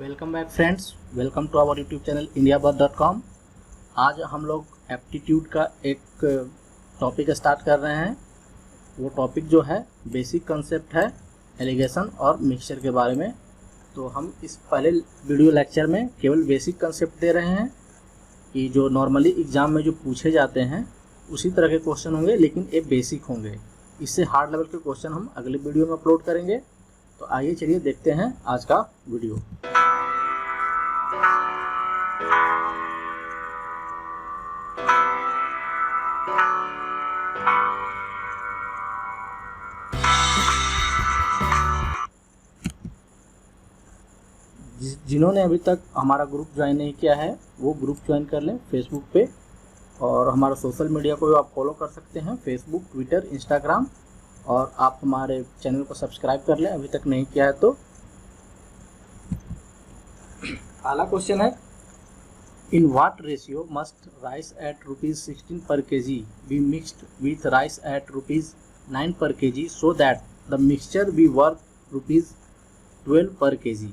Welcome back friends, welcome to our YouTube channel indiabuzz.com। आज हम लोग एप्टीट्यूड का एक टॉपिक स्टार्ट कर रहे हैं। वो टॉपिक जो है बेसिक कंसेप्ट है एलिगेशन और मिक्सचर के बारे में। तो हम इस पहले वीडियो लेक्चर में केवल बेसिक कंसेप्ट दे रहे हैं कि जो नॉर्मली एग्ज़ाम में जो पूछे जाते हैं उसी तरह के क्वेश्चन होंगे, लेकिन ये बेसिक होंगे। इससे हार्ड लेवल के क्वेश्चन हम अगले वीडियो में अपलोड करेंगे। तो आइए चलिए देखते हैं आज का वीडियो। जिन्होंने अभी तक हमारा ग्रुप ज्वाइन नहीं किया है वो ग्रुप ज्वाइन कर लें फेसबुक पे, और हमारा सोशल मीडिया को भी आप फॉलो कर सकते हैं, फेसबुक, ट्विटर, इंस्टाग्राम। और आप हमारे चैनल को सब्सक्राइब कर लें अभी तक नहीं किया है तो। पहला क्वेश्चन है, in what ratio must rice at ₹16 per kg be mixed with rice at ₹9 per kg so that the mixture be worth ₹12 per kg।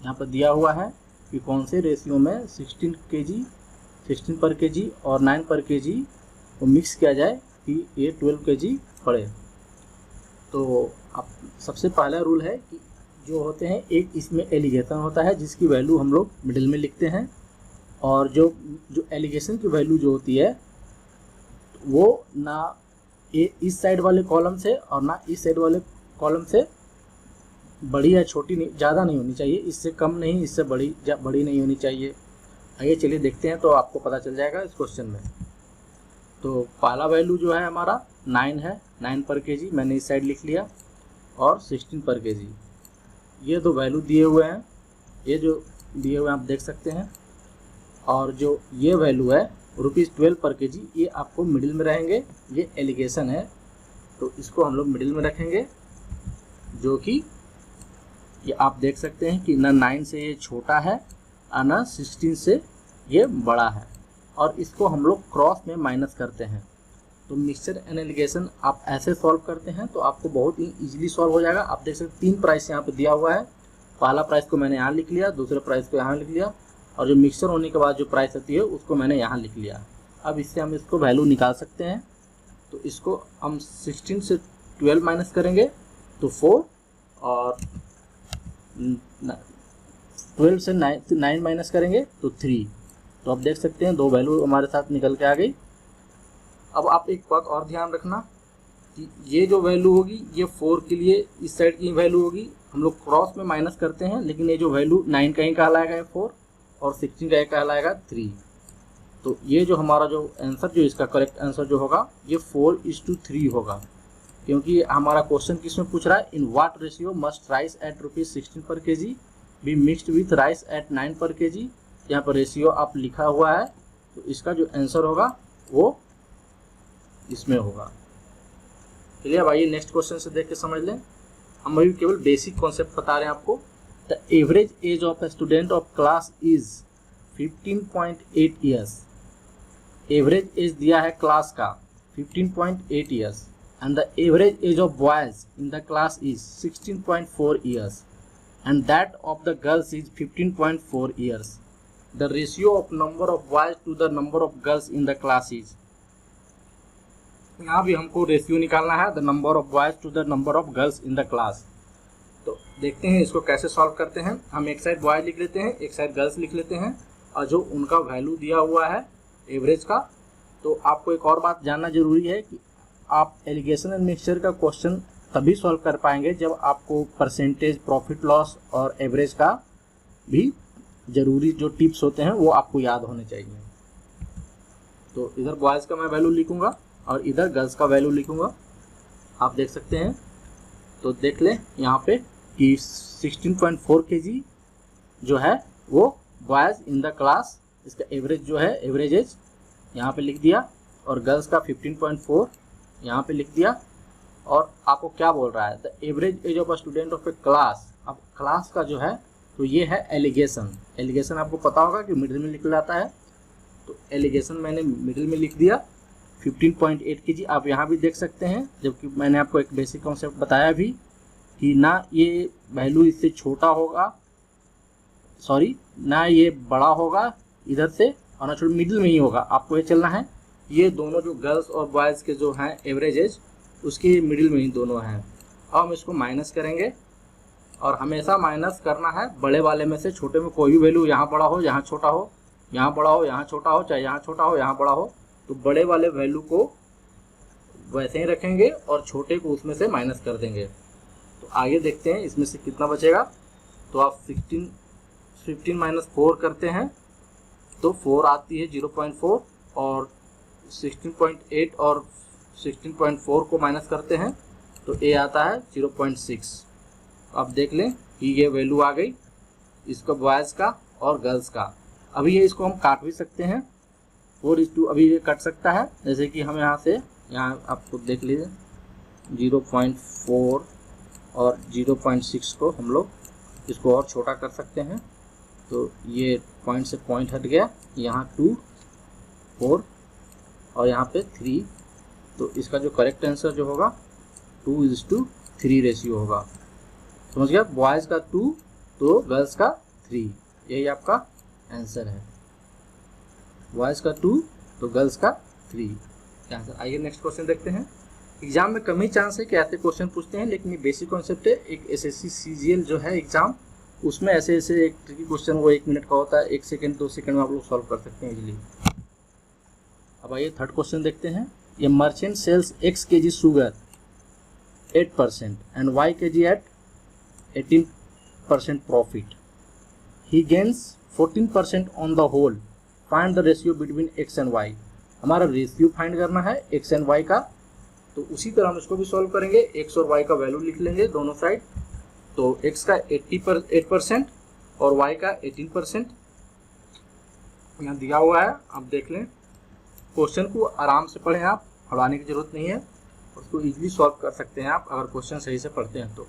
यहाँ पर दिया हुआ है कि कौन से रेशियो में 16 पर kg और 9 पर kg को मिक्स किया जाए कि ये 12 kg पड़े। तो अब सबसे पहला रूल है कि जो होते हैं, एक इसमें एलिगेशन होता है जिसकी वैल्यू हम लोग मिडिल में लिखते हैं, और जो एलिगेशन की वैल्यू जो होती है वो ना इस साइड वाले कॉलम से और ना इस साइड वाले कॉलम से बड़ी या छोटी नहीं, ज़्यादा नहीं होनी चाहिए, इससे कम नहीं, इससे बड़ी नहीं होनी चाहिए। आइए चलिए देखते हैं, तो आपको पता चल जाएगा इस क्वेश्चन में। तो पहला वैल्यू जो है हमारा 9 है, 9 पर kg मैंने इस साइड लिख लिया, और 16 पर kg। ये दो वैल्यू दिए हुए हैं, ये जो दिए हुए हैं आप देख सकते हैं। और जो ये वैल्यू है ₹12 पर kg, ये आपको मिडिल में रहेंगे। ये एलिगेशन है तो इसको हम लोग मिडिल में रखेंगे, जो कि ये आप देख सकते हैं कि ना 9 से ये छोटा है और ना 16 से ये बड़ा है, और इसको हम लोग क्रॉस में माइनस करते हैं। तो मिक्सचर एंड एलिगेशन आप ऐसे सॉल्व करते हैं तो आपको बहुत ही इजीली सॉल्व हो जाएगा। आप देख सकते हैं 3 प्राइस यहाँ पे दिया हुआ है। पहला प्राइस को मैंने यहाँ लिख लिया, दूसरे प्राइस को यहाँ लिख लिया, और जो मिक्सचर होने के बाद जो प्राइस आती है उसको मैंने यहाँ लिख लिया। अब इससे हम इसको वैल्यू निकाल सकते हैं। तो इसको हम 16 से 12 माइनस करेंगे तो 4, और 12 से 9 माइनस करेंगे तो 3। तो आप देख सकते हैं दो वैल्यू हमारे साथ निकल के आ गई। अब आप एक बात और ध्यान रखना कि ये जो वैल्यू होगी ये 4 के लिए इस साइड की वैल्यू होगी, हम लोग क्रॉस में माइनस करते हैं, लेकिन ये जो वैल्यू 9 का ही कहलाएगा 4, और 16 का ही कहलाएगा 3। तो ये जो हमारा जो आंसर, जो इसका करेक्ट आंसर जो होगा ये 4:3 होगा, क्योंकि हमारा क्वेश्चन किस में पूछ रहा है, in what ratio must rice at ₹16 per kg be mixed with rice at 9 per kg। यहाँ पर रेशियो आप लिखा हुआ है, तो इसका जो आंसर होगा वो इसमें होगा। चलिए अब आइए नेक्स्ट क्वेश्चन से देख के समझ लें। हम अभी केवल बेसिक कॉन्सेप्ट बता रहे हैं आपको। The average age of a student of class is 15.8 years. Average age दिया है क्लास का 15.8 years, and the average age of boys in the class is 16.4 years, and that of the girls is 15.4 years. The ratio of number of boys to the number of girls in the class is, यहाँ भी हमको ratio निकालना है, the number of boys to the number of girls in the class। तो देखते हैं इसको कैसे सॉल्व करते हैं। हम एक साइड बॉय लिख लेते हैं, एक साइड गर्ल्स लिख लेते हैं, और जो उनका वैल्यू दिया हुआ है एवरेज का। तो आपको एक और बात जानना जरूरी है कि आप एलिगेशन एंड मिक्सचर का क्वेश्चन तभी सॉल्व कर पाएंगे जब आपको परसेंटेज, प्रॉफिट लॉस और एवरेज का भी जरूरी जो टिप्स होते हैं वो आपको याद होने चाहिए। तो इधर बॉयज़ का मैं वैल्यू लिखूंगा और इधर गर्ल्स का वैल्यू लिखूंगा, आप देख सकते हैं। तो देख लें यहाँ पे कि 16.4 kg जो है वो बॉयज़ इन द क्लास, इसका एवरेज जो है एवरेज एज यहाँ पे लिख दिया, और गर्ल्स का 15.4 यहाँ पे लिख दिया। और आपको क्या बोल रहा है, the average age of a student of A class. अब क्लास का जो है तो ये है एलिगेशन। एलिगेशन आपको पता होगा कि मिडिल में लिखा जाता है, तो एलिगेशन मैंने मिडिल में लिख दिया 15.8 kg। आप यहाँ भी देख सकते हैं, जबकि मैंने आपको एक बेसिक कॉन्सेप्ट बताया भी कि ना ये वैल्यू इससे छोटा होगा सॉरी ना ये बड़ा होगा इधर से और ना छोटा, मिडिल में ही होगा। आपको ये चलना है ये दोनों जो गर्ल्स और बॉयज़ के जो हैं एवरेज एज उसकी मिडिल में ही दोनों हैं। अब हम इसको माइनस करेंगे और हमेशा माइनस करना है बड़े वाले में से छोटे में। कोई भी वैल्यू यहाँ बड़ा हो यहाँ छोटा हो, यहाँ बड़ा हो यहाँ छोटा हो, चाहे यहाँ छोटा हो यहाँ बड़ा हो, तो बड़े वाले वैल्यू को वैसे ही रखेंगे और छोटे को उसमें से माइनस कर देंगे। तो आगे देखते हैं इसमें से कितना बचेगा। तो आप 15 माइनस 4 करते हैं तो 4 आती है 0.4 और 16.8 और 16.4 को माइनस करते हैं तो ए आता है 0.6। आप देख लें कि ये वैल्यू आ गई इसका बॉयज़ का और गर्ल्स का। अभी ये इसको हम काट भी सकते हैं 4:2 अभी ये कट सकता है। जैसे कि हम यहाँ से यहाँ आपको देख लीजिए 0.4 और 0.6 को हम लोग इसको और छोटा कर सकते हैं। तो ये पॉइंट से पॉइंट हट गया, यहाँ 2 4 और यहाँ पे 3। तो इसका जो करेक्ट आंसर जो होगा 2:3 रेशियो होगा। समझ गया, बॉयज़ का 2 तो गर्ल्स का 3, यही आपका आंसर है। बॉयज़ का 2 तो गर्ल्स का 3 आंसर। आइए नेक्स्ट क्वेश्चन देखते हैं। एग्जाम में कम ही चांस है कि ऐसे क्वेश्चन पूछते हैं, लेकिन ये बेसिक कॉन्सेप्ट है। एक एसएससी सीजीएल जो है एग्जाम, उसमें ऐसे एक ट्रिकी क्वेश्चन वो 1 मिनट का होता है, 1 सेकंड 2 सेकंड में आप लोग सॉल्व कर सकते हैं इजीली। अब आइए थर्ड क्वेश्चन देखते हैं। ये merchant sells x kg sugar 8% and y kg at 18% profit. He gains 14% on the whole. Find the ratio between x and y। हमारा रेशियो फाइंड करना है x एंड y का, तो उसी तरह हम इसको भी सॉल्व करेंगे। x और y का वैल्यू लिख लेंगे दोनों साइड। तो x का 8% और y का 18% यहाँ दिया हुआ है, आप देख लें। क्वेश्चन को आराम से पढ़ें, आप पढ़ाने की जरूरत नहीं है, उसको इजीली सॉल्व कर सकते हैं आप अगर क्वेश्चन सही से पढ़ते हैं तो।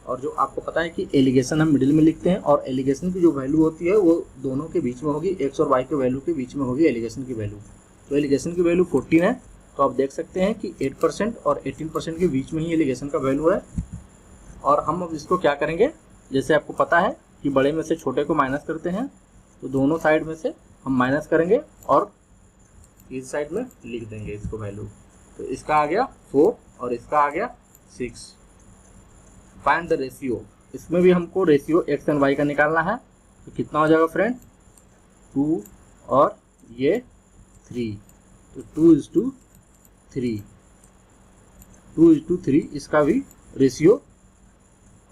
और जो आपको पता है कि एलिगेशन हम मिडिल में लिखते हैं और एलिगेशन की जो वैल्यू होती है वो दोनों के बीच में होगी, x और y के वैल्यू के बीच में होगी एलिगेशन की वैल्यू। तो एलिगेशन की वैल्यू 14 है, तो आप देख सकते हैं कि 8% और 18% के बीच में ही एलिगेशन का वैल्यू है। और हम अब इसको क्या करेंगे, जैसे आपको पता है कि बड़े में से छोटे को माइनस करते हैं, तो दोनों साइड में से हम माइनस करेंगे और इस साइड में लिख देंगे इसको वैल्यू। तो इसका आ गया 4 और इसका आ गया 6। Find the ratio. इसमें भी हमको रेशियो x एंड y का निकालना है। तो कितना हो जाएगा फ्रेंड, 2 और ये 3, तो 2:3, 2:3 इसका भी रेशियो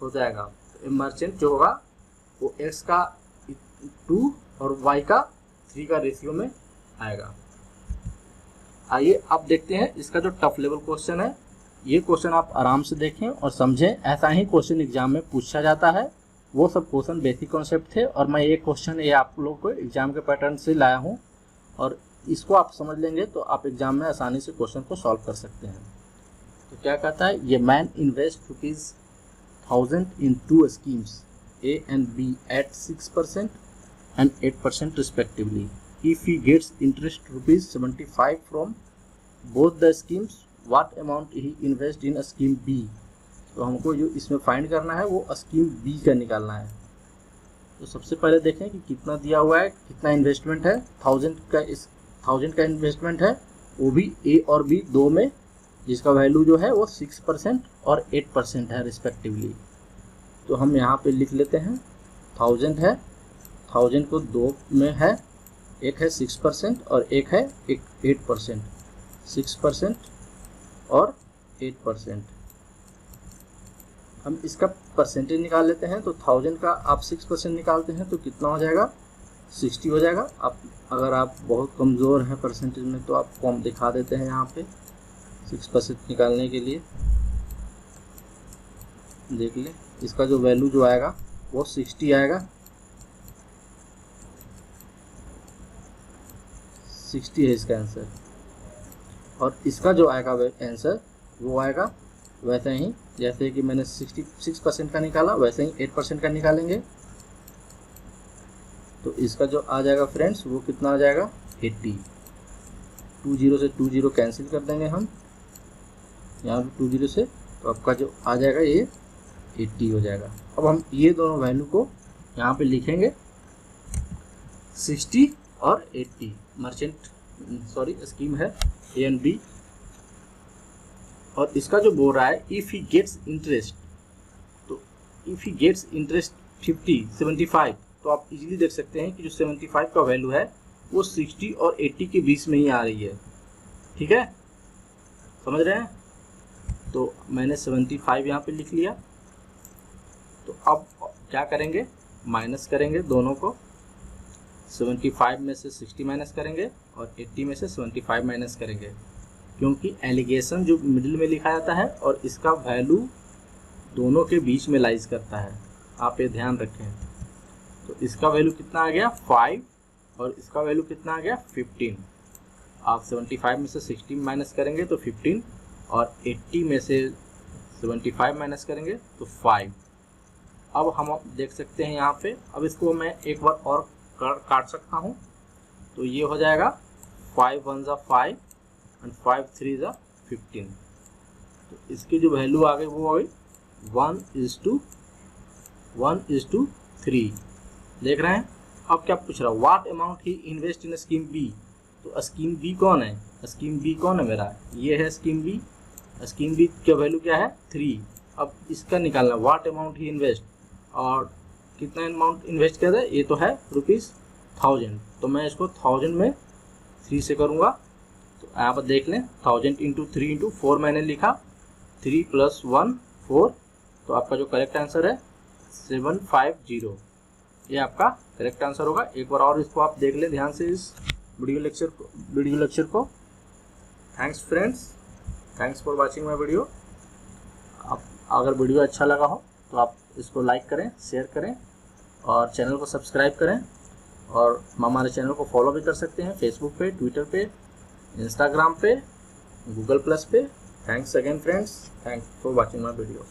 हो जाएगा। तो मर्चेंट जो होगा वो x का 2 और y का 3 का रेशियो में आएगा। आइए अब देखते हैं इसका जो टफ लेवल क्वेश्चन है। ये क्वेश्चन आप आराम से देखें और समझें, ऐसा ही क्वेश्चन एग्जाम में पूछा जाता है। वो सब क्वेश्चन बेसिक कॉन्सेप्ट थे और मैं ये क्वेश्चन ये आप लोगों को एग्जाम के पैटर्न से लाया हूँ, और इसको आप समझ लेंगे तो आप एग्जाम में आसानी से क्वेश्चन को सॉल्व कर सकते हैं। तो क्या कहता है, ये man invest ₹1000 in 2 schemes A and B at 6% and 8% respectively. If he gets interest ₹75 from both the schemes, what amount he invest in a scheme B? तो हमको जो इसमें फाइंड करना है वो स्कीम बी का निकालना है। तो सबसे पहले देखें कि कितना दिया हुआ है, कितना इन्वेस्टमेंट है। 1000 का इन्वेस्टमेंट है, वो भी ए और बी दो में, जिसका वैल्यू जो है वो 6% और 8% है रिस्पेक्टिवली। तो हम यहाँ पे लिख लेते हैं 1000 है, 1000 को दो में है, एक है 6% और एक है 8%, 6% और 8%। हम इसका परसेंटेज निकाल लेते हैं। तो 1000 का आप 6% निकालते हैं तो कितना हो जाएगा, 60 हो जाएगा। अगर आप बहुत कमज़ोर हैं परसेंटेज में तो आप कम दिखा देते हैं यहाँ पे 6% निकालने के लिए। देख लें इसका जो वैल्यू जो आएगा वो 60 आएगा, 60 है इसका आंसर। और इसका जो आएगा आंसर वो आएगा वैसे ही जैसे कि मैंने 66% का निकाला, वैसे ही 8% का निकालेंगे। तो इसका जो आ जाएगा फ्रेंड्स वो कितना आ जाएगा, 80। 20 से 20 कैंसिल कर देंगे हम यहाँ पे 20 से, तो आपका जो आ जाएगा ये 80 हो जाएगा। अब हम ये दोनों वैल्यू को यहाँ पे लिखेंगे 60 और 80 मर्चेंट स्कीम है ए एंड बी। और इसका जो बोल रहा है इफ़ ही गेट्स इंटरेस्ट, तो इफ़ ही गेट्स इंटरेस्ट 75, तो आप इजीली देख सकते हैं कि जो 75 का वैल्यू है वो 60 और 80 के बीच में ही आ रही है। ठीक है, समझ रहे हैं? तो मैंने 75 यहाँ पे लिख लिया। तो अब क्या करेंगे, माइनस करेंगे दोनों को। 75 में से 60 माइनस करेंगे और 80 में से 75 माइनस करेंगे, क्योंकि एलिगेशन जो मिडिल में लिखा जाता है और इसका वैल्यू दोनों के बीच में लाइज करता है, आप ये ध्यान रखें। तो इसका वैल्यू कितना आ गया 5 और इसका वैल्यू कितना आ गया 15। आप 75 में से 60 माइनस करेंगे तो 15 और 80 में से 75 माइनस करेंगे तो 5। अब हम देख सकते हैं यहाँ पे, अब इसको मैं एक बार और काट सकता हूँ। तो ये हो जाएगा 5 1 ज़ा 5 एंड 5 3 ज़ा 15। तो इसकी जो वैल्यू आ गई वो आ गई 1:3। देख रहे हैं? अब क्या पूछ रहा है, what amount he invest in scheme B. तो स्कीम बी कौन है, स्कीम बी कौन है मेरा, ये है स्कीम बी। स्कीम बी का वैल्यू क्या है 3। अब इसका निकालना व्हाट अमाउंट ही इन्वेस्ट, और कितना अमाउंट इन्वेस्ट किया था, ये तो है ₹1000। तो मैं इसको 1000 में 3 से करूँगा। तो यहाँ पर देख लें 1000 × 3 × 4 मैंने लिखा, 3 + 1 4। तो आपका जो करेक्ट आंसर है 750, ये आपका करेक्ट आंसर होगा। एक बार और इसको आप देख लें ध्यान से इस वीडियो लेक्चर को। Thanks friends, thanks for watching my video. आप अगर वीडियो अच्छा लगा हो तो आप इसको लाइक करें, शेयर करें और चैनल को सब्सक्राइब करें। और हमारे चैनल को फॉलो भी कर सकते हैं फेसबुक पे, ट्विटर पे, इंस्टाग्राम पे, गूगल+ पे। Thanks again friends, thanks for watching my video.